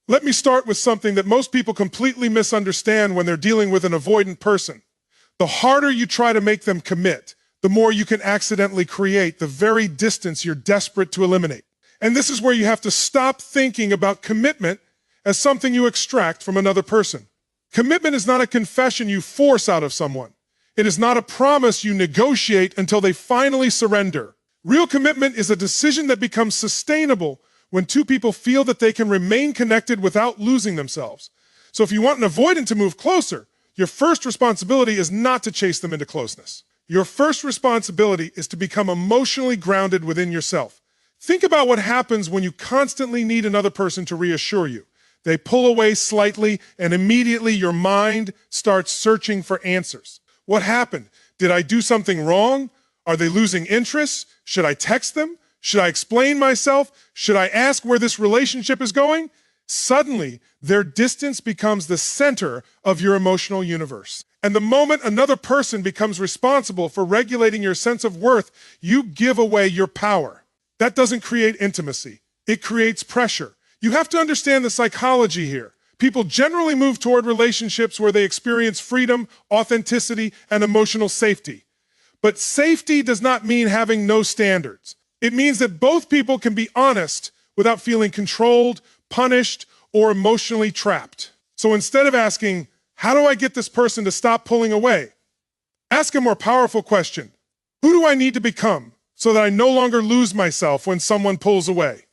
Let me start with something that most people completely misunderstand when they're dealing with an avoidant person. The harder you try to make them commit, the more you can accidentally create the very distance you're desperate to eliminate. And this is where you have to stop thinking about commitment as something you extract from another person. Commitment is not a confession you force out of someone. It is not a promise you negotiate until they finally surrender. Real commitment is a decision that becomes sustainable when two people feel that they can remain connected without losing themselves. So if you want an avoidant to move closer, your first responsibility is not to chase them into closeness. Your first responsibility is to become emotionally grounded within yourself. Think about what happens when you constantly need another person to reassure you. They pull away slightly, and immediately your mind starts searching for answers. What happened? Did I do something wrong? Are they losing interest? Should I text them? Should I explain myself? Should I ask where this relationship is going? Suddenly, their distance becomes the center of your emotional universe. And the moment another person becomes responsible for regulating your sense of worth, you give away your power. That doesn't create intimacy. It creates pressure. You have to understand the psychology here. People generally move toward relationships where they experience freedom, authenticity, and emotional safety. But safety does not mean having no standards. It means that both people can be honest without feeling controlled, punished, or emotionally trapped. So instead of asking, how do I get this person to stop pulling away? Ask a more powerful question. Who do I need to become so that I no longer lose myself when someone pulls away?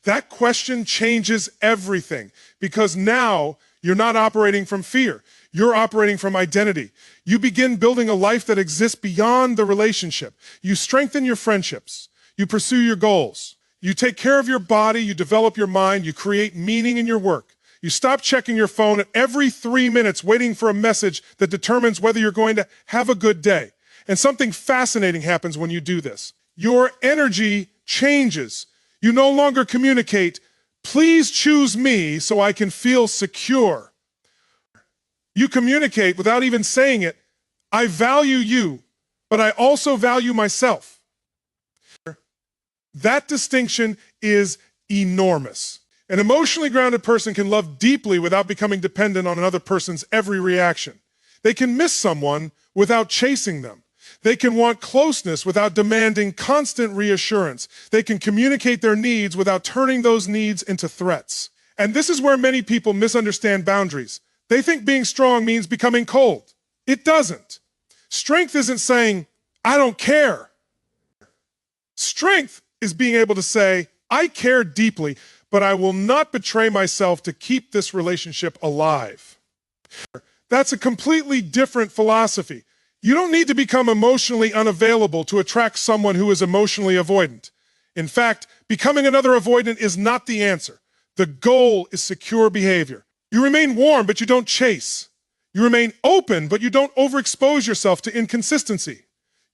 That question changes everything because now you're not operating from fear. You're operating from identity. You begin building a life that exists beyond the relationship. You strengthen your friendships. You pursue your goals. You take care of your body. You develop your mind. You create meaning in your work. You stop checking your phone at every 3 minutes waiting for a message that determines whether you're going to have a good day. And something fascinating happens when you do this. Your energy changes. You no longer communicate, please choose me so I can feel secure. You communicate without even saying it, I value you, but I also value myself. That distinction is enormous. An emotionally grounded person can love deeply without becoming dependent on another person's every reaction. They can miss someone without chasing them. They can want closeness without demanding constant reassurance. They can communicate their needs without turning those needs into threats. And this is where many people misunderstand boundaries. They think being strong means becoming cold. It doesn't. Strength isn't saying, I don't care. Strength is being able to say, I care deeply, but I will not betray myself to keep this relationship alive. That's a completely different philosophy. You don't need to become emotionally unavailable to attract someone who is emotionally avoidant. In fact, becoming another avoidant is not the answer. The goal is secure behavior. You remain warm, but you don't chase. You remain open, but you don't overexpose yourself to inconsistency.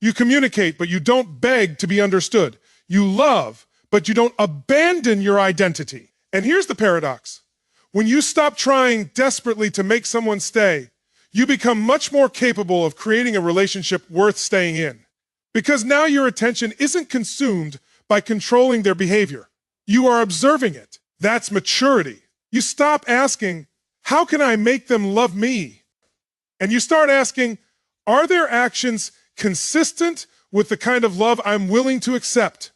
You communicate, but you don't beg to be understood. You love, but you don't abandon your identity. And here's the paradox. When you stop trying desperately to make someone stay, you become much more capable of creating a relationship worth staying in. Because now your attention isn't consumed by controlling their behavior. You are observing it. That's maturity. You stop asking, how can I make them love me? And you start asking, are their actions consistent with the kind of love I'm willing to accept?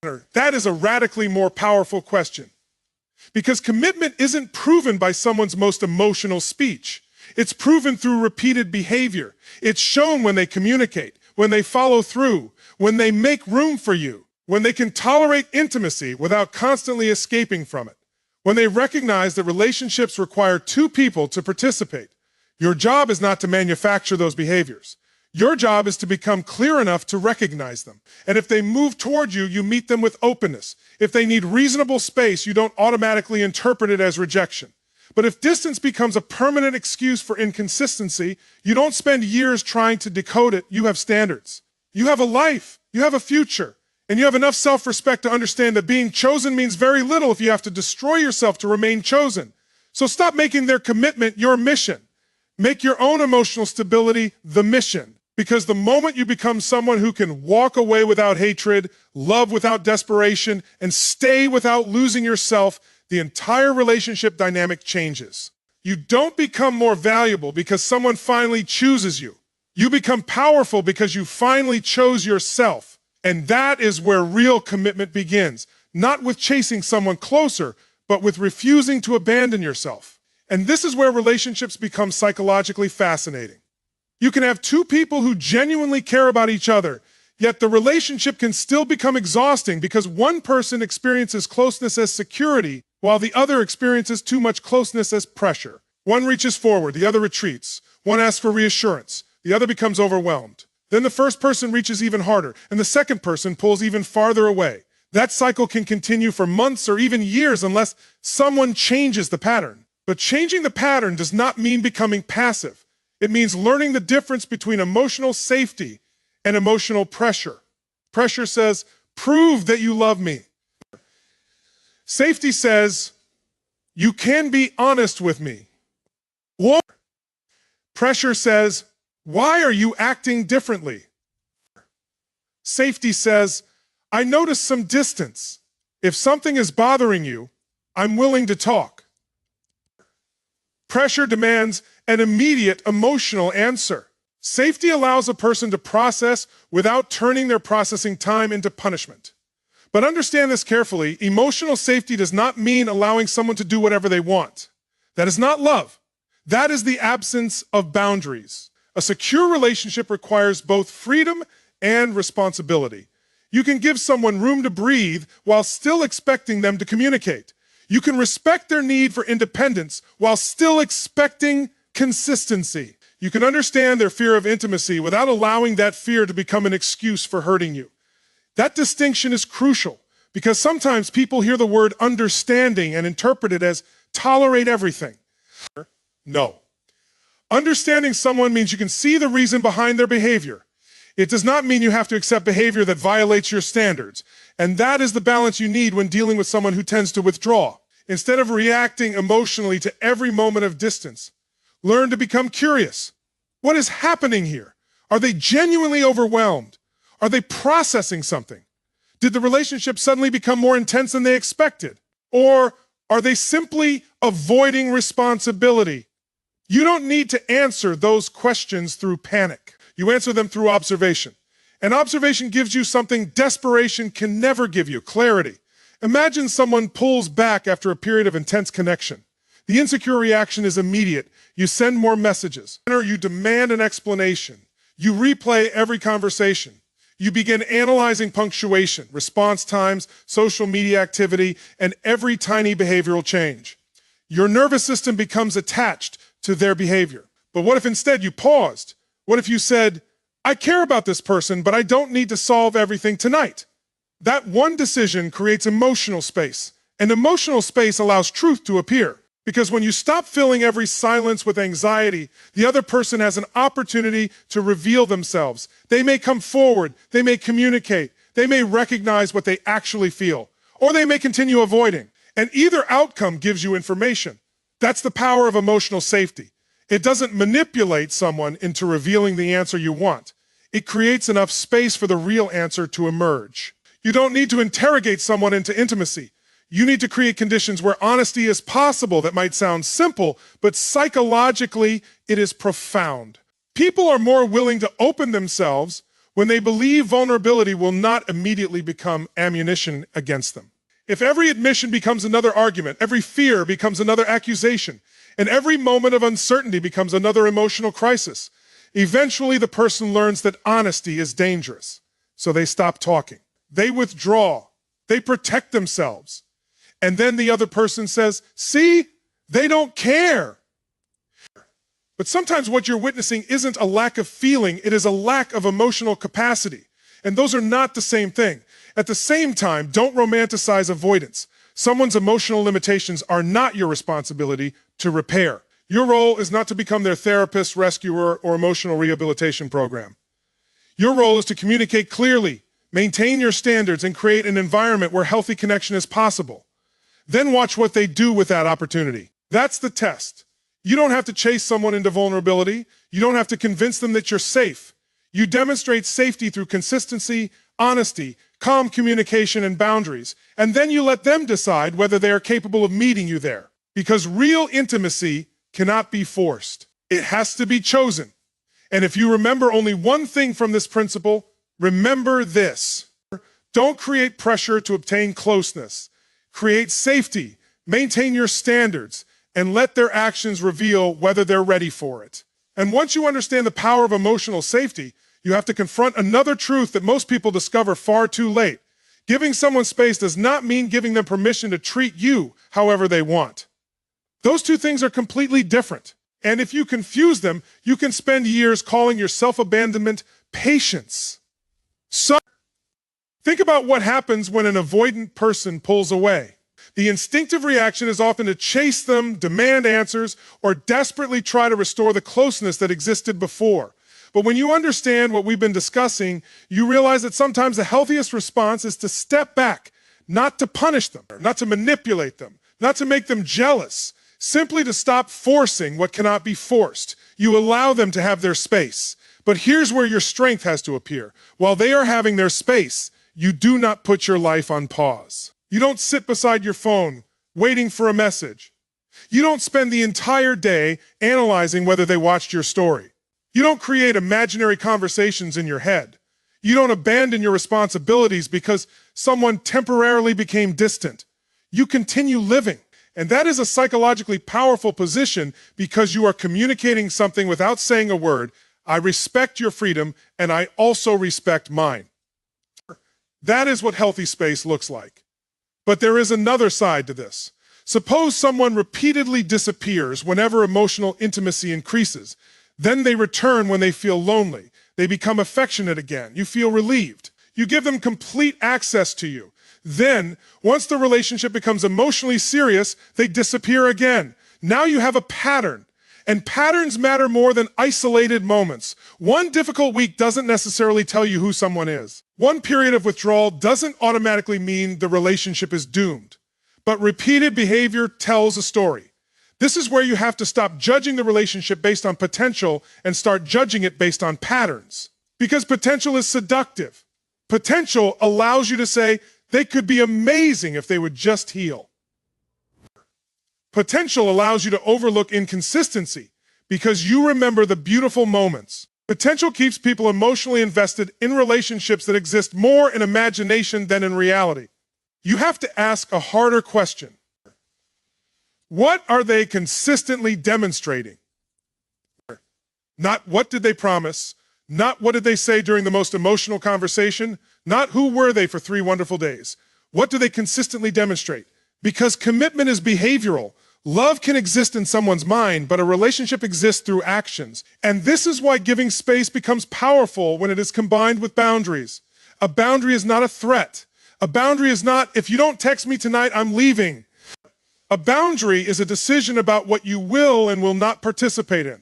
That is a radically more powerful question. Because commitment isn't proven by someone's most emotional speech. It's proven through repeated behavior. It's shown when they communicate, when they follow through, when they make room for you, when they can tolerate intimacy without constantly escaping from it, when they recognize that relationships require two people to participate. Your job is not to manufacture those behaviors. Your job is to become clear enough to recognize them. And if they move toward you, you meet them with openness. If they need reasonable space, you don't automatically interpret it as rejection. But if distance becomes a permanent excuse for inconsistency, you don't spend years trying to decode it. You have standards. You have a life. You have a future. And you have enough self-respect to understand that being chosen means very little if you have to destroy yourself to remain chosen. So stop making their commitment your mission. Make your own emotional stability the mission. Because the moment you become someone who can walk away without hatred, love without desperation, and stay without losing yourself, the entire relationship dynamic changes. You don't become more valuable because someone finally chooses you. You become powerful because you finally chose yourself. And that is where real commitment begins, not with chasing someone closer, but with refusing to abandon yourself. And this is where relationships become psychologically fascinating. You can have two people who genuinely care about each other, yet the relationship can still become exhausting because one person experiences closeness as security, while the other experiences too much closeness as pressure. One reaches forward, the other retreats. One asks for reassurance, the other becomes overwhelmed. Then the first person reaches even harder, and the second person pulls even farther away. That cycle can continue for months or even years unless someone changes the pattern. But changing the pattern does not mean becoming passive. It means learning the difference between emotional safety and emotional pressure. Pressure says, prove that you love me. Safety says, you can be honest with me. Or pressure says, why are you acting differently? Safety says, I notice some distance. If something is bothering you, I'm willing to talk. Pressure demands an immediate emotional answer. Safety allows a person to process without turning their processing time into punishment. But understand this carefully, emotional safety does not mean allowing someone to do whatever they want. That is not love. That is the absence of boundaries. A secure relationship requires both freedom and responsibility. You can give someone room to breathe while still expecting them to communicate. You can respect their need for independence while still expecting consistency. You can understand their fear of intimacy without allowing that fear to become an excuse for hurting you. That distinction is crucial because sometimes people hear the word understanding and interpret it as tolerate everything. No. Understanding someone means you can see the reason behind their behavior. It does not mean you have to accept behavior that violates your standards. And that is the balance you need when dealing with someone who tends to withdraw. Instead of reacting emotionally to every moment of distance, learn to become curious. What is happening here? Are they genuinely overwhelmed? Are they processing something? Did the relationship suddenly become more intense than they expected? Or are they simply avoiding responsibility? You don't need to answer those questions through panic. You answer them through observation. And observation gives you something desperation can never give you, clarity. Imagine someone pulls back after a period of intense connection. The insecure reaction is immediate. You send more messages. You demand an explanation. You replay every conversation. You begin analyzing punctuation, response times, social media activity, and every tiny behavioral change. Your nervous system becomes attached to their behavior. But what if instead you paused? What if you said, I care about this person, but I don't need to solve everything tonight? That one decision creates emotional space, and emotional space allows truth to appear. Because when you stop filling every silence with anxiety, the other person has an opportunity to reveal themselves. They may come forward, they may communicate, they may recognize what they actually feel, or they may continue avoiding. And either outcome gives you information. That's the power of emotional safety. It doesn't manipulate someone into revealing the answer you want. It creates enough space for the real answer to emerge. You don't need to interrogate someone into intimacy. You need to create conditions where honesty is possible. That might sound simple, but psychologically, it is profound. People are more willing to open themselves when they believe vulnerability will not immediately become ammunition against them. If every admission becomes another argument, every fear becomes another accusation, and every moment of uncertainty becomes another emotional crisis, eventually the person learns that honesty is dangerous. So they stop talking. They withdraw. They protect themselves. And then the other person says, see, they don't care. But sometimes what you're witnessing isn't a lack of feeling, it is a lack of emotional capacity. And those are not the same thing. At the same time, don't romanticize avoidance. Someone's emotional limitations are not your responsibility to repair. Your role is not to become their therapist, rescuer, or emotional rehabilitation program. Your role is to communicate clearly, maintain your standards, and create an environment where healthy connection is possible. Then watch what they do with that opportunity. That's the test. You don't have to chase someone into vulnerability. You don't have to convince them that you're safe. You demonstrate safety through consistency, honesty, calm communication and boundaries, and then you let them decide whether they are capable of meeting you there. Because real intimacy cannot be forced. It has to be chosen. And if you remember only one thing from this principle, remember this. Don't create pressure to obtain closeness. Create safety, maintain your standards, and let their actions reveal whether they're ready for it. And once you understand the power of emotional safety, you have to confront another truth that most people discover far too late. Giving someone space does not mean giving them permission to treat you however they want. Those two things are completely different. And if you confuse them, you can spend years calling your self-abandonment patience. So, think about what happens when an avoidant person pulls away. The instinctive reaction is often to chase them, demand answers, or desperately try to restore the closeness that existed before. But when you understand what we've been discussing, you realize that sometimes the healthiest response is to step back, not to punish them, not to manipulate them, not to make them jealous, simply to stop forcing what cannot be forced. You allow them to have their space. But here's where your strength has to appear. While they are having their space, you do not put your life on pause. You don't sit beside your phone, waiting for a message. You don't spend the entire day analyzing whether they watched your story. You don't create imaginary conversations in your head. You don't abandon your responsibilities because someone temporarily became distant. You continue living. And that is a psychologically powerful position because you are communicating something without saying a word. I respect your freedom, and I also respect mine. That is what healthy space looks like. But there is another side to this. Suppose someone repeatedly disappears whenever emotional intimacy increases. Then they return when they feel lonely. They become affectionate again. You feel relieved. You give them complete access to you. Then, once the relationship becomes emotionally serious, they disappear again. Now you have a pattern. And patterns matter more than isolated moments. One difficult week doesn't necessarily tell you who someone is. One period of withdrawal doesn't automatically mean the relationship is doomed. But repeated behavior tells a story. This is where you have to stop judging the relationship based on potential and start judging it based on patterns. Because potential is seductive. Potential allows you to say, they could be amazing if they would just heal. Potential allows you to overlook inconsistency because you remember the beautiful moments. Potential keeps people emotionally invested in relationships that exist more in imagination than in reality. You have to ask a harder question. What are they consistently demonstrating? Not what did they promise, not what did they say during the most emotional conversation, not who were they for 3 wonderful days. What do they consistently demonstrate? Because commitment is behavioral. Love can exist in someone's mind, but a relationship exists through actions. And this is why giving space becomes powerful when it is combined with boundaries. A boundary is not a threat. A boundary is not, if you don't text me tonight, I'm leaving. A boundary is a decision about what you will and will not participate in.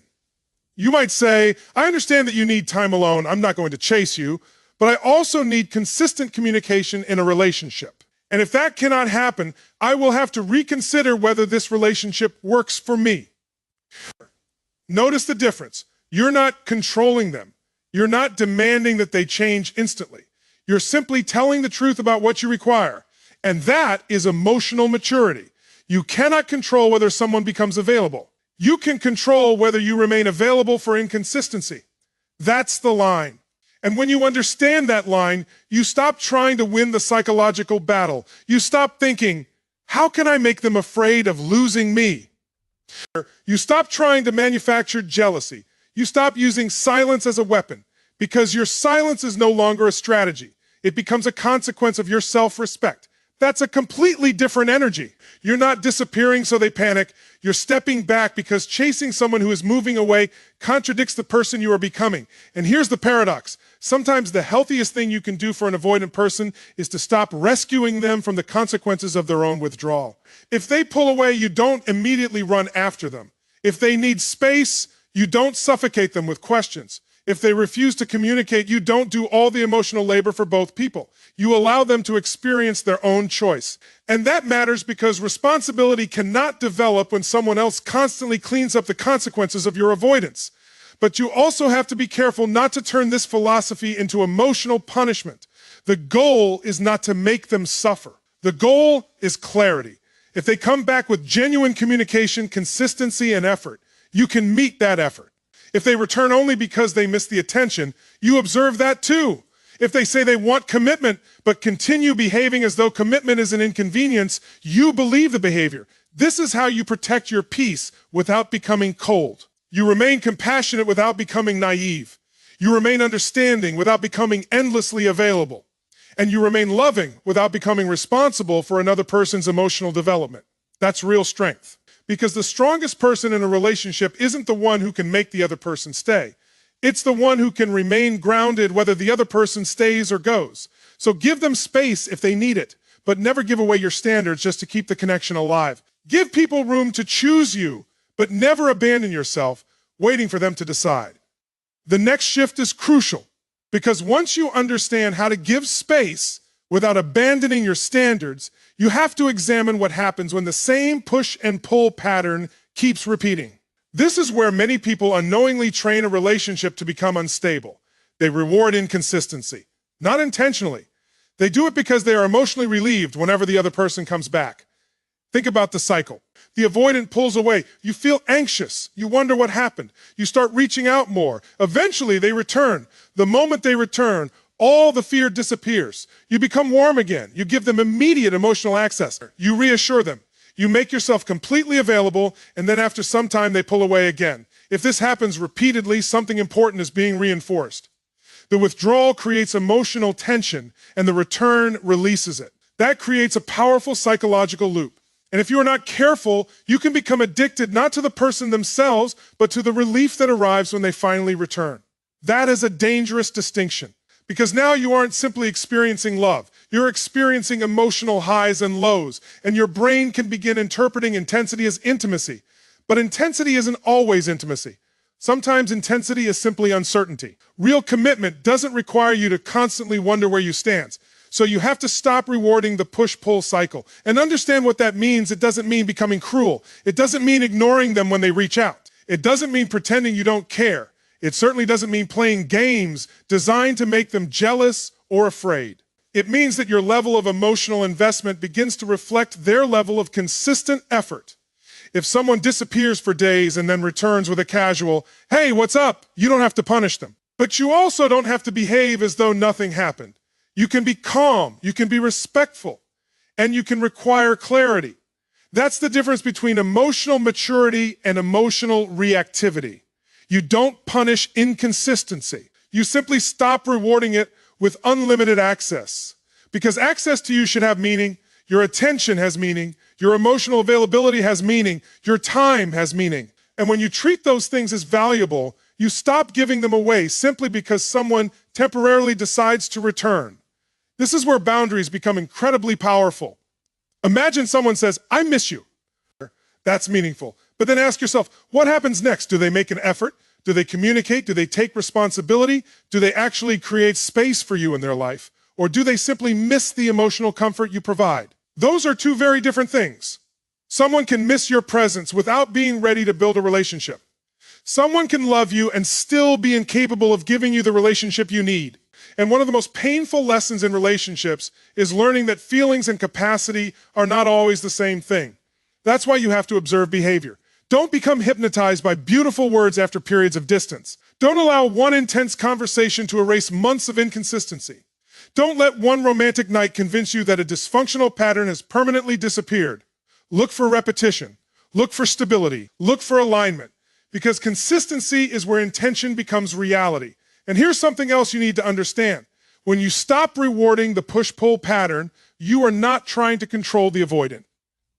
You might say, I understand that you need time alone. I'm not going to chase you, but I also need consistent communication in a relationship. And if that cannot happen, I will have to reconsider whether this relationship works for me. Notice the difference. You're not controlling them. You're not demanding that they change instantly. You're simply telling the truth about what you require. And that is emotional maturity. You cannot control whether someone becomes available. You can control whether you remain available for inconsistency. That's the line. And when you understand that line, you stop trying to win the psychological battle. You stop thinking, how can I make them afraid of losing me? You stop trying to manufacture jealousy. You stop using silence as a weapon because your silence is no longer a strategy. It becomes a consequence of your self-respect. That's a completely different energy. You're not disappearing so they panic. You're stepping back because chasing someone who is moving away contradicts the person you are becoming. And here's the paradox. Sometimes the healthiest thing you can do for an avoidant person is to stop rescuing them from the consequences of their own withdrawal. If they pull away, you don't immediately run after them. If they need space, you don't suffocate them with questions. If they refuse to communicate, you don't do all the emotional labor for both people. You allow them to experience their own choice. And that matters because responsibility cannot develop when someone else constantly cleans up the consequences of your avoidance. But you also have to be careful not to turn this philosophy into emotional punishment. The goal is not to make them suffer. The goal is clarity. If they come back with genuine communication, consistency, and effort, you can meet that effort. If they return only because they miss the attention, you observe that too. If they say they want commitment, but continue behaving as though commitment is an inconvenience, you believe the behavior. This is how you protect your peace without becoming cold. You remain compassionate without becoming naive. You remain understanding without becoming endlessly available. And you remain loving without becoming responsible for another person's emotional development. That's real strength. Because the strongest person in a relationship isn't the one who can make the other person stay. It's the one who can remain grounded whether the other person stays or goes. So give them space if they need it, but never give away your standards just to keep the connection alive. Give people room to choose you, but never abandon yourself, waiting for them to decide. The next shift is crucial, because once you understand how to give space without abandoning your standards, you have to examine what happens when the same push and pull pattern keeps repeating. This is where many people unknowingly train a relationship to become unstable. They reward inconsistency, not intentionally. They do it because they are emotionally relieved whenever the other person comes back. Think about the cycle. The avoidant pulls away. You feel anxious. You wonder what happened. You start reaching out more. Eventually, they return. The moment they return, all the fear disappears. You become warm again. You give them immediate emotional access. You reassure them. You make yourself completely available, and then after some time, they pull away again. If this happens repeatedly, something important is being reinforced. The withdrawal creates emotional tension, and the return releases it. That creates a powerful psychological loop. And if you are not careful, you can become addicted not to the person themselves, but to the relief that arrives when they finally return. That is a dangerous distinction, because now you aren't simply experiencing love. You're experiencing emotional highs and lows, and your brain can begin interpreting intensity as intimacy. But intensity isn't always intimacy. Sometimes intensity is simply uncertainty. Real commitment doesn't require you to constantly wonder where you stand. So you have to stop rewarding the push-pull cycle. And understand what that means. It doesn't mean becoming cruel. It doesn't mean ignoring them when they reach out. It doesn't mean pretending you don't care. It certainly doesn't mean playing games designed to make them jealous or afraid. It means that your level of emotional investment begins to reflect their level of consistent effort. If someone disappears for days and then returns with a casual, "Hey, what's up?" you don't have to punish them. But you also don't have to behave as though nothing happened. You can be calm, you can be respectful, and you can require clarity. That's the difference between emotional maturity and emotional reactivity. You don't punish inconsistency. You simply stop rewarding it with unlimited access. Because access to you should have meaning, your attention has meaning, your emotional availability has meaning, your time has meaning. And when you treat those things as valuable, you stop giving them away simply because someone temporarily decides to return. This is where boundaries become incredibly powerful. Imagine someone says, "I miss you." That's meaningful. But then ask yourself, what happens next? Do they make an effort? Do they communicate? Do they take responsibility? Do they actually create space for you in their life? Or do they simply miss the emotional comfort you provide? Those are two very different things. Someone can miss your presence without being ready to build a relationship. Someone can love you and still be incapable of giving you the relationship you need. And one of the most painful lessons in relationships is learning that feelings and capacity are not always the same thing. That's why you have to observe behavior. Don't become hypnotized by beautiful words after periods of distance. Don't allow one intense conversation to erase months of inconsistency. Don't let one romantic night convince you that a dysfunctional pattern has permanently disappeared. Look for repetition. Look for stability. Look for alignment. Because consistency is where intention becomes reality. And here's something else you need to understand. When you stop rewarding the push-pull pattern, you are not trying to control the avoidant.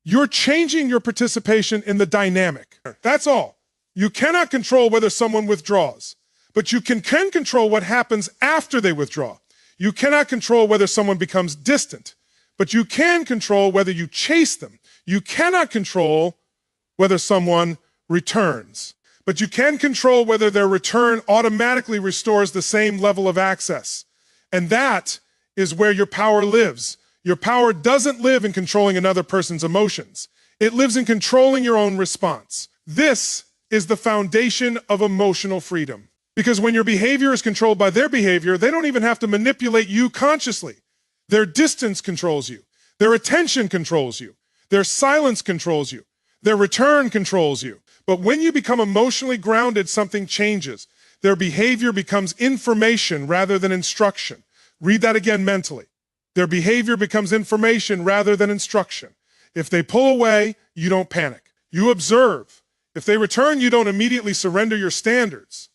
You're changing your participation in the dynamic. That's all. You cannot control whether someone withdraws, but you can control what happens after they withdraw. You cannot control whether someone becomes distant, but you can control whether you chase them. You cannot control whether someone returns, but you can control whether their return automatically restores the same level of access. And that is where your power lives. Your power doesn't live in controlling another person's emotions. It lives in controlling your own response. This is the foundation of emotional freedom. Because when your behavior is controlled by their behavior, they don't even have to manipulate you consciously. Their distance controls you. Their attention controls you. Their silence controls you. Their return controls you. But when you become emotionally grounded, something changes. Their behavior becomes information rather than instruction. Read that again mentally. Their behavior becomes information rather than instruction. If they pull away, you don't panic. You observe. If they return, you don't immediately surrender your standards.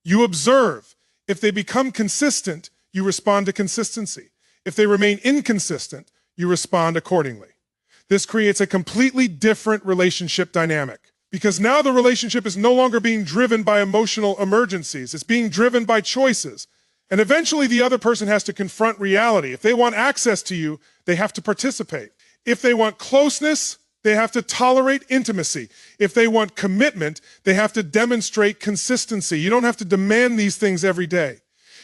You observe. If they become consistent, you respond to consistency. If they remain inconsistent, you respond accordingly. This creates a completely different relationship dynamic because now the relationship is no longer being driven by emotional emergencies. It's being driven by choices. And eventually the other person has to confront reality. If they want access to you, they have to participate. If they want closeness, they have to tolerate intimacy. If they want commitment, they have to demonstrate consistency. You don't have to demand these things every day.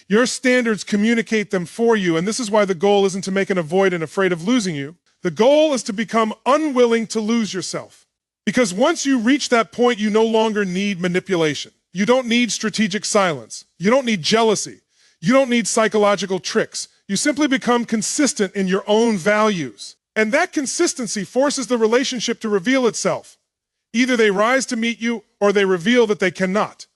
Your standards communicate them for you, and this is why the goal isn't to make an avoidant afraid of losing you. The goal is to become unwilling to lose yourself. Because once you reach that point, you no longer need manipulation. You don't need strategic silence. You don't need jealousy. You don't need psychological tricks. You simply become consistent in your own values. And that consistency forces the relationship to reveal itself. Either they rise to meet you or they reveal that they cannot.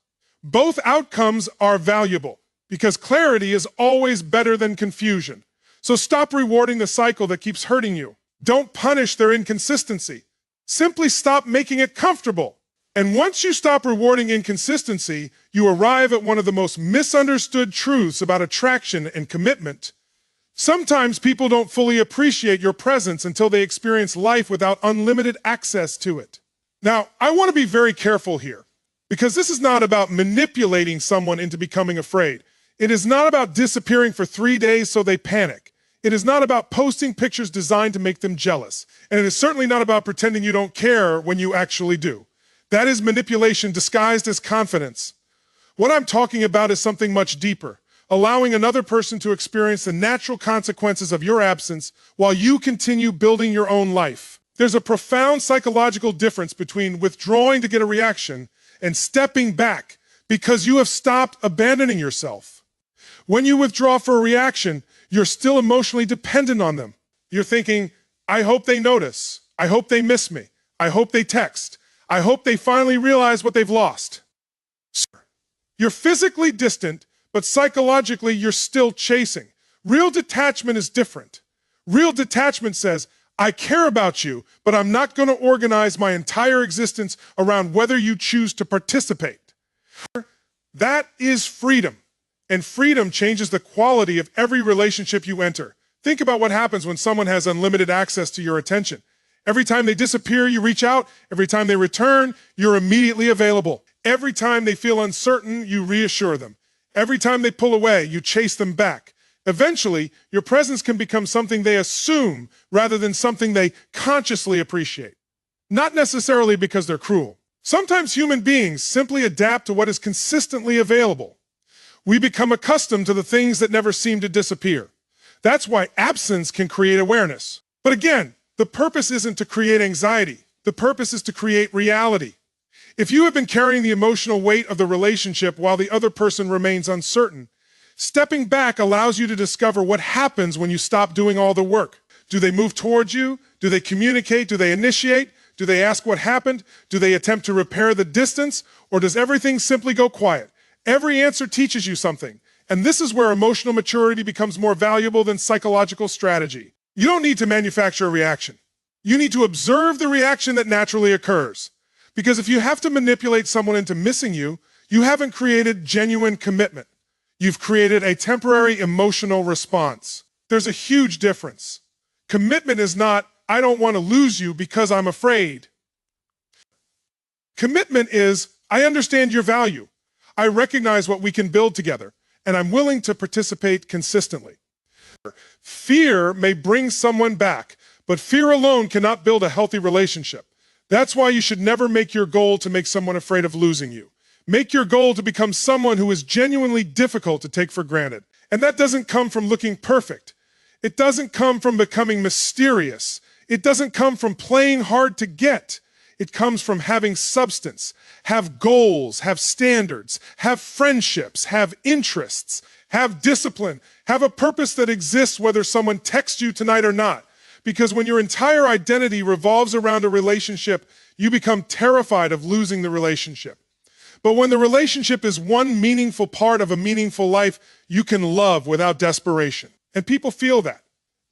Both outcomes are valuable because clarity is always better than confusion. So stop rewarding the cycle that keeps hurting you. Don't punish their inconsistency. Simply stop making it comfortable. And once you stop rewarding inconsistency, you arrive at one of the most misunderstood truths about attraction and commitment. Sometimes people don't fully appreciate your presence until they experience life without unlimited access to it. Now, I want to be very careful here because this is not about manipulating someone into becoming afraid. It is not about disappearing for 3 days so they panic. It is not about posting pictures designed to make them jealous. And it is certainly not about pretending you don't care when you actually do. That is manipulation disguised as confidence. What I'm talking about is something much deeper, allowing another person to experience the natural consequences of your absence while you continue building your own life. There's a profound psychological difference between withdrawing to get a reaction and stepping back because you have stopped abandoning yourself. When you withdraw for a reaction, you're still emotionally dependent on them. You're thinking, I hope they notice. I hope they miss me. I hope they text. I hope they finally realize what they've lost. You're physically distant, but psychologically you're still chasing. Real detachment is different. Real detachment says, I care about you, but I'm not going to organize my entire existence around whether you choose to participate. That is freedom. And freedom changes the quality of every relationship you enter. Think about what happens when someone has unlimited access to your attention. Every time they disappear, you reach out. Every time they return, you're immediately available. Every time they feel uncertain, you reassure them. Every time they pull away, you chase them back. Eventually, your presence can become something they assume rather than something they consciously appreciate. Not necessarily because they're cruel. Sometimes human beings simply adapt to what is consistently available. We become accustomed to the things that never seem to disappear. That's why absence can create awareness. But again, the purpose isn't to create anxiety. The purpose is to create reality. If you have been carrying the emotional weight of the relationship while the other person remains uncertain, stepping back allows you to discover what happens when you stop doing all the work. Do they move towards you? Do they communicate? Do they initiate? Do they ask what happened? Do they attempt to repair the distance? Or does everything simply go quiet? Every answer teaches you something. And this is where emotional maturity becomes more valuable than psychological strategy. You don't need to manufacture a reaction. You need to observe the reaction that naturally occurs. Because if you have to manipulate someone into missing you, you haven't created genuine commitment. You've created a temporary emotional response. There's a huge difference. Commitment is not, I don't want to lose you because I'm afraid. Commitment is, I understand your value. I recognize what we can build together, and I'm willing to participate consistently. Fear may bring someone back, but fear alone cannot build a healthy relationship. That's why you should never make your goal to make someone afraid of losing you. Make your goal to become someone who is genuinely difficult to take for granted. And that doesn't come from looking perfect. It doesn't come from becoming mysterious. It doesn't come from playing hard to get. It comes from having substance, have goals, have standards, have friendships, have interests, have discipline, have a purpose that exists whether someone texts you tonight or not. Because when your entire identity revolves around a relationship, you become terrified of losing the relationship. But when the relationship is one meaningful part of a meaningful life, you can love without desperation. And people feel that.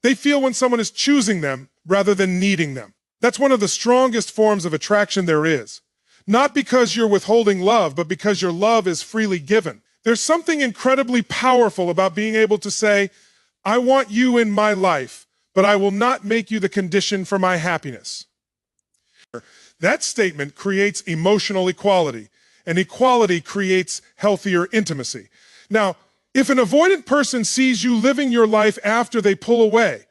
They feel when someone is choosing them rather than needing them. That's one of the strongest forms of attraction there is. Not because you're withholding love, but because your love is freely given. There's something incredibly powerful about being able to say, I want you in my life, but I will not make you the condition for my happiness. That statement creates emotional equality, and equality creates healthier intimacy. Now, if an avoidant person sees you living your life after they pull away,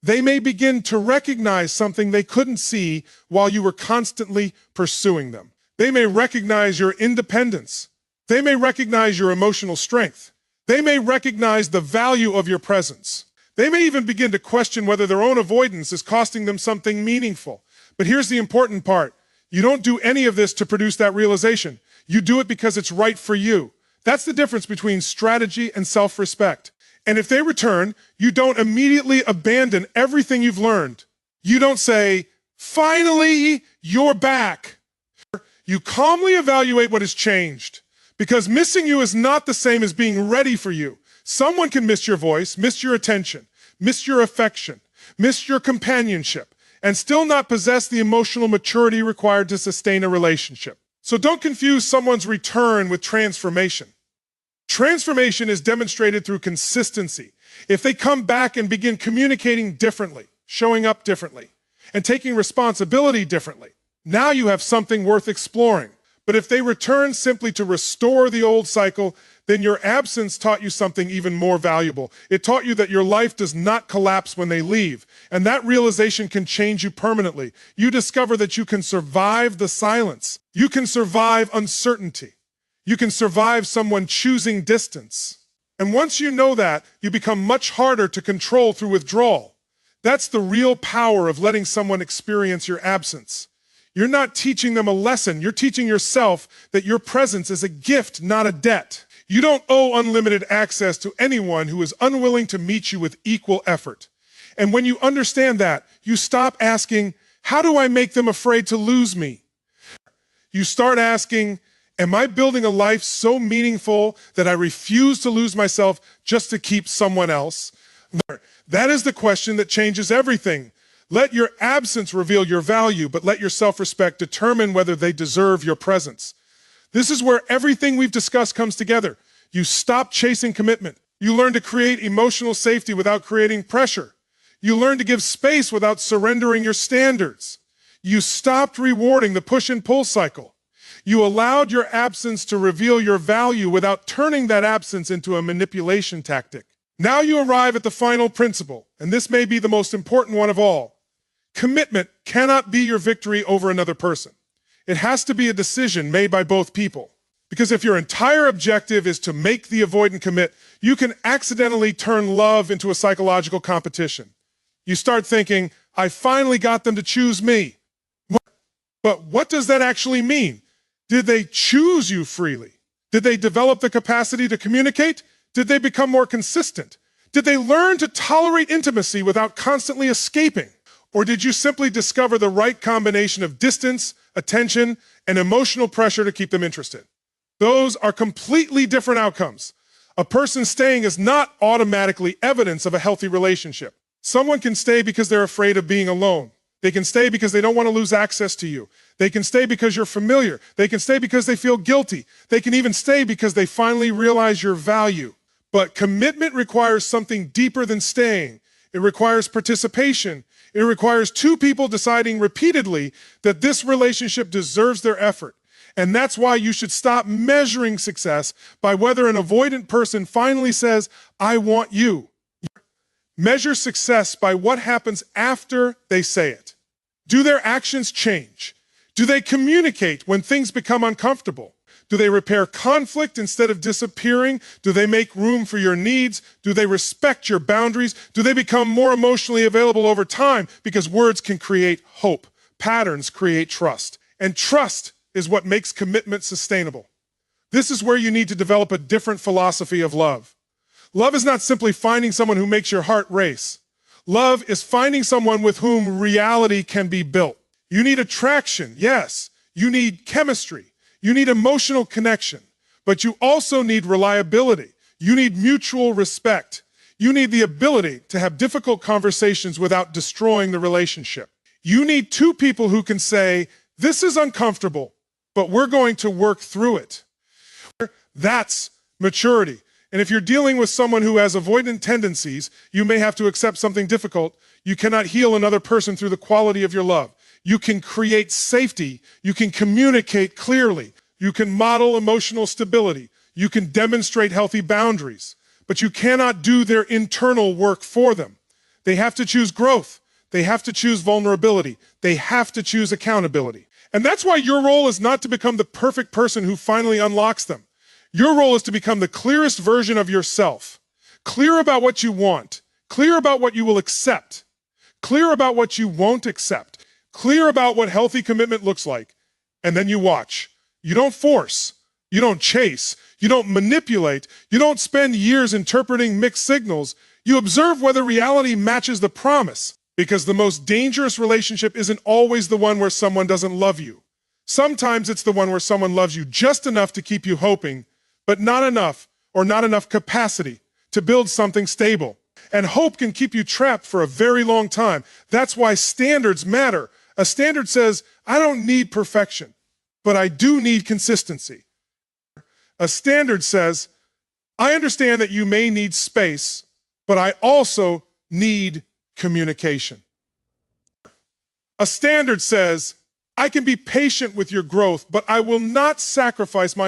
they may begin to recognize something they couldn't see while you were constantly pursuing them. They may recognize your independence. They may recognize your emotional strength. They may recognize the value of your presence. They may even begin to question whether their own avoidance is costing them something meaningful. But here's the important part. You don't do any of this to produce that realization. You do it because it's right for you. That's the difference between strategy and self-respect. And if they return, you don't immediately abandon everything you've learned. You don't say, finally, you're back. You calmly evaluate what has changed. Because missing you is not the same as being ready for you. Someone can miss your voice, miss your attention, miss your affection, miss your companionship, and still not possess the emotional maturity required to sustain a relationship. So don't confuse someone's return with transformation. Transformation is demonstrated through consistency. If they come back and begin communicating differently, showing up differently, and taking responsibility differently, now you have something worth exploring. But if they return simply to restore the old cycle, then your absence taught you something even more valuable. It taught you that your life does not collapse when they leave, and that realization can change you permanently. You discover that you can survive the silence. You can survive uncertainty. You can survive someone choosing distance. And once you know that, you become much harder to control through withdrawal. That's the real power of letting someone experience your absence. You're not teaching them a lesson. You're teaching yourself that your presence is a gift, not a debt. You don't owe unlimited access to anyone who is unwilling to meet you with equal effort. And when you understand that, you stop asking, how do I make them afraid to lose me? You start asking, am I building a life so meaningful that I refuse to lose myself just to keep someone else? That is the question that changes everything. Let your absence reveal your value, but let your self-respect determine whether they deserve your presence. This is where everything we've discussed comes together. You stop chasing commitment. You learn to create emotional safety without creating pressure. You learn to give space without surrendering your standards. You stopped rewarding the push and pull cycle. You allowed your absence to reveal your value without turning that absence into a manipulation tactic. Now you arrive at the final principle, and this may be the most important one of all. Commitment cannot be your victory over another person. It has to be a decision made by both people. Because if your entire objective is to make the avoidant commit, you can accidentally turn love into a psychological competition. You start thinking, I finally got them to choose me. But what does that actually mean? Did they choose you freely? Did they develop the capacity to communicate? Did they become more consistent? Did they learn to tolerate intimacy without constantly escaping? Or did you simply discover the right combination of distance, attention, and emotional pressure to keep them interested? Those are completely different outcomes. A person staying is not automatically evidence of a healthy relationship. Someone can stay because they're afraid of being alone. They can stay because they don't want to lose access to you. They can stay because you're familiar. They can stay because they feel guilty. They can even stay because they finally realize your value. But commitment requires something deeper than staying. It requires participation. It requires two people deciding repeatedly that this relationship deserves their effort. And that's why you should stop measuring success by whether an avoidant person finally says, I want you. Measure success by what happens after they say it. Do their actions change? Do they communicate when things become uncomfortable? Do they repair conflict instead of disappearing? Do they make room for your needs? Do they respect your boundaries? Do they become more emotionally available over time? Because words can create hope. Patterns create trust. And trust is what makes commitment sustainable. This is where you need to develop a different philosophy of love. Love is not simply finding someone who makes your heart race. Love is finding someone with whom reality can be built. You need attraction, yes. You need chemistry. You need emotional connection. But you also need reliability. You need mutual respect. You need the ability to have difficult conversations without destroying the relationship. You need two people who can say, this is uncomfortable, but we're going to work through it. That's maturity. And if you're dealing with someone who has avoidant tendencies, you may have to accept something difficult. You cannot heal another person through the quality of your love. You can create safety. You can communicate clearly. You can model emotional stability. You can demonstrate healthy boundaries. But you cannot do their internal work for them. They have to choose growth. They have to choose vulnerability. They have to choose accountability. And that's why your role is not to become the perfect person who finally unlocks them. Your role is to become the clearest version of yourself. Clear about what you want. Clear about what you will accept. Clear about what you won't accept. Clear about what healthy commitment looks like. And then you watch. You don't force. You don't chase. You don't manipulate. You don't spend years interpreting mixed signals. You observe whether reality matches the promise. Because the most dangerous relationship isn't always the one where someone doesn't love you. Sometimes it's the one where someone loves you just enough to keep you hoping, but not enough or not enough capacity to build something stable. And hope can keep you trapped for a very long time. That's why standards matter. A standard says, I don't need perfection, but I do need consistency. A standard says, I understand that you may need space, but I also need communication. A standard says, I can be patient with your growth, but I will not sacrifice my